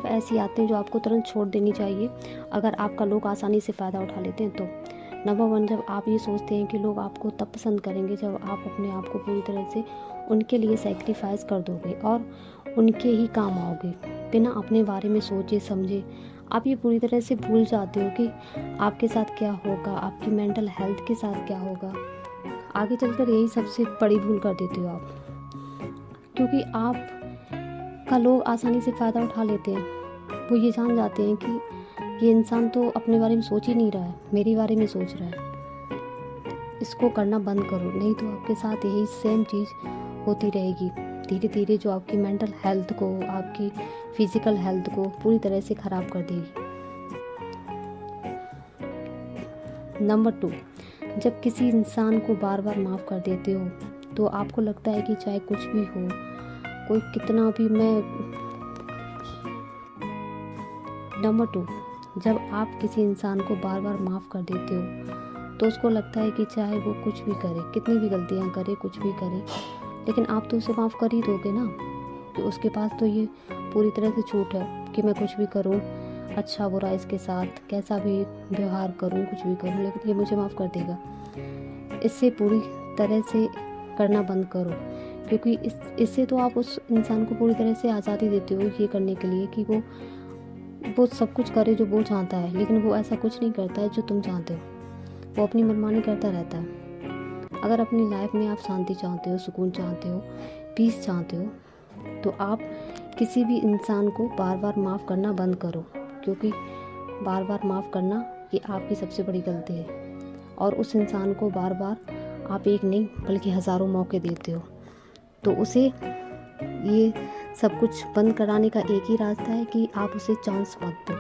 तरफ ऐसी आते हैं जो आपको तुरंत छोड़ देनी चाहिए अगर आपका लोग आसानी से फ़ायदा उठा लेते हैं तो। नंबर 1, जब आप ये सोचते हैं कि लोग आपको तब पसंद करेंगे जब आप अपने आप को पूरी तरह से उनके लिए सेक्रीफाइस कर दोगे और उनके ही काम आओगे बिना अपने बारे में सोचे समझे। आप ये पूरी तरह से भूल जाते हो कि आपके साथ क्या होगा, आपकी मेंटल हेल्थ के साथ क्या होगा। आगे चलकर यही सबसे बड़ी भूल कर देते हो आप, क्योंकि आप का लोग आसानी से फ़ायदा उठा लेते हैं। वो ये जान जाते हैं कि ये इंसान तो अपने बारे में सोच ही नहीं रहा है, मेरे बारे में सोच रहा है। इसको करना बंद करो, नहीं तो आपके साथ यही सेम चीज़ होती रहेगी। धीरे धीरे जो आपकी मेंटल हेल्थ को, आपकी फिजिकल हेल्थ को पूरी तरह से ख़राब कर देगी। नंबर 2, जब किसी इंसान को बार बार माफ़ कर देते हो तो आपको लगता है कि चाहे कुछ भी हो, कोई कितना भी नंबर 2, जब आप किसी इंसान को बार बार माफ़ कर देते हो तो उसको लगता है कि चाहे वो कुछ भी करे, कितनी भी गलतियां करे, कुछ भी करे, लेकिन आप तो उसे माफ़ कर ही दोगे ना। कि उसके पास तो ये पूरी तरह से छूट है कि मैं कुछ भी करूं, अच्छा बुरा इसके साथ कैसा भी व्यवहार करूं, कुछ भी करूं, लेकिन ये मुझे माफ़ कर देगा। इससे पूरी तरह से करना बंद करो, क्योंकि इससे तो आप उस इंसान को पूरी तरह से आज़ादी देते हो ये करने के लिए कि वो सब कुछ करे जो वो चाहता है, लेकिन वो ऐसा कुछ नहीं करता है जो तुम चाहते हो। वो अपनी मनमानी करता रहता है। अगर अपनी लाइफ में आप शांति चाहते हो, सुकून चाहते हो, पीस चाहते हो, तो आप किसी भी इंसान को बार बार माफ़ करना बंद करो, क्योंकि बार बार माफ़ करना ये आपकी सबसे बड़ी गलती है। और उस इंसान को बार बार आप एक नहीं बल्कि हज़ारों मौके देते हो। तो उसे ये सब कुछ बंद कराने का एक ही रास्ता है कि आप उसे चांस मत दो।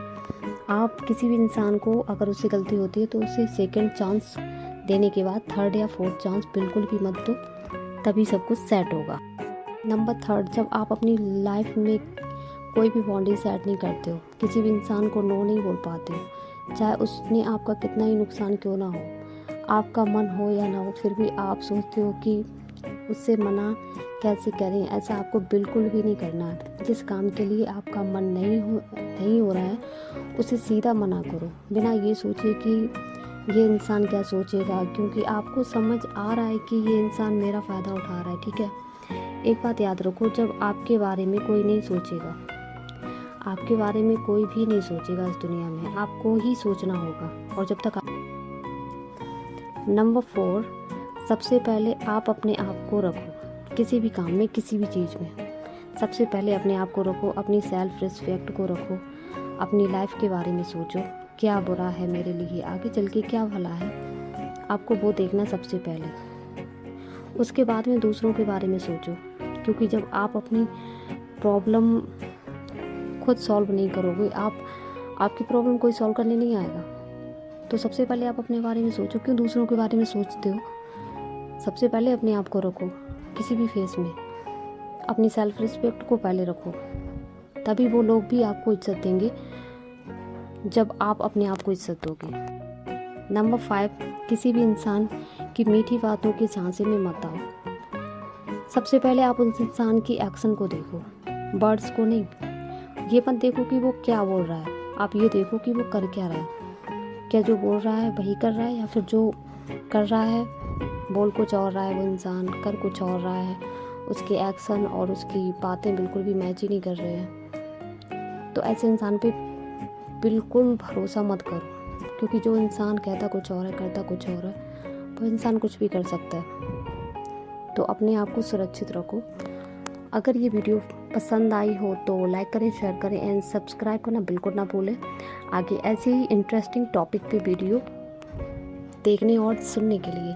आप किसी भी इंसान को अगर उससे गलती होती है तो उसे सेकंड चांस देने के बाद थर्ड या फोर्थ चांस बिल्कुल भी मत दो, तभी सब कुछ सेट होगा। नंबर 3, जब आप अपनी लाइफ में कोई भी बाउंड्री सेट नहीं करते हो, किसी भी इंसान को नो नहीं बोल पाते हो, चाहे उसने आपका कितना ही नुकसान क्यों ना हो, आपका मन हो या ना हो, फिर भी आप सोचते हो कि उससे मना कैसे करें। ऐसा आपको बिल्कुल भी नहीं करना है। जिस काम के लिए आपका मन नहीं हो रहा है उसे सीधा मना करो, बिना ये सोचे कि ये इंसान क्या सोचेगा, क्योंकि आपको समझ आ रहा है कि ये इंसान मेरा फ़ायदा उठा रहा है। ठीक है, एक बात याद रखो, जब आपके बारे में कोई नहीं सोचेगा, आपके बारे में कोई भी नहीं सोचेगा इस दुनिया में, आपको ही सोचना होगा। और जब तक नंबर 4, सबसे पहले आप अपने आप को रखो। किसी भी काम में, किसी भी चीज़ में सबसे पहले अपने आप को रखो, अपनी सेल्फ रिस्पेक्ट को रखो, अपनी लाइफ के बारे में सोचो, क्या बुरा है मेरे लिए, आगे चल के क्या भला है, आपको वो देखना सबसे पहले। उसके बाद में दूसरों के बारे में सोचो, क्योंकि जब आप अपनी प्रॉब्लम खुद सॉल्व नहीं करोगे, आपकी प्रॉब्लम कोई सॉल्व करने नहीं आएगा। तो सबसे पहले आप अपने बारे में सोचो, क्यों दूसरों के बारे में सोचते हो। सबसे पहले अपने आप को रखो, किसी भी फेस में अपनी सेल्फ रिस्पेक्ट को पहले रखो, तभी वो लोग भी आपको इज्जत देंगे जब आप अपने आप को इज्जत दोगे। नंबर 5, किसी भी इंसान की मीठी बातों के झांसे में मत आओ। सबसे पहले आप उस इंसान की एक्शन को देखो, वर्ड्स को नहीं। ये मत देखो कि वो क्या बोल रहा है, आप ये देखो कि वो कर क्या रहा है। क्या जो बोल रहा है वही कर रहा है, या फिर जो कर रहा है बोल कुछ और रहा है वो इंसान, कर कुछ और रहा है, उसके एक्शन और उसकी बातें बिल्कुल भी मैच ही नहीं कर रहे हैं। तो ऐसे इंसान पे बिल्कुल भरोसा मत करो, क्योंकि जो इंसान कहता कुछ और है, करता कुछ और है, वो इंसान कुछ भी कर सकता है। तो अपने आप को सुरक्षित रखो। अगर ये वीडियो पसंद आई हो तो लाइक करें, शेयर करें एंड सब्सक्राइब करना बिल्कुल ना भूलें। आगे ऐसे ही इंटरेस्टिंग टॉपिक पे वीडियो देखने और सुनने के लिए।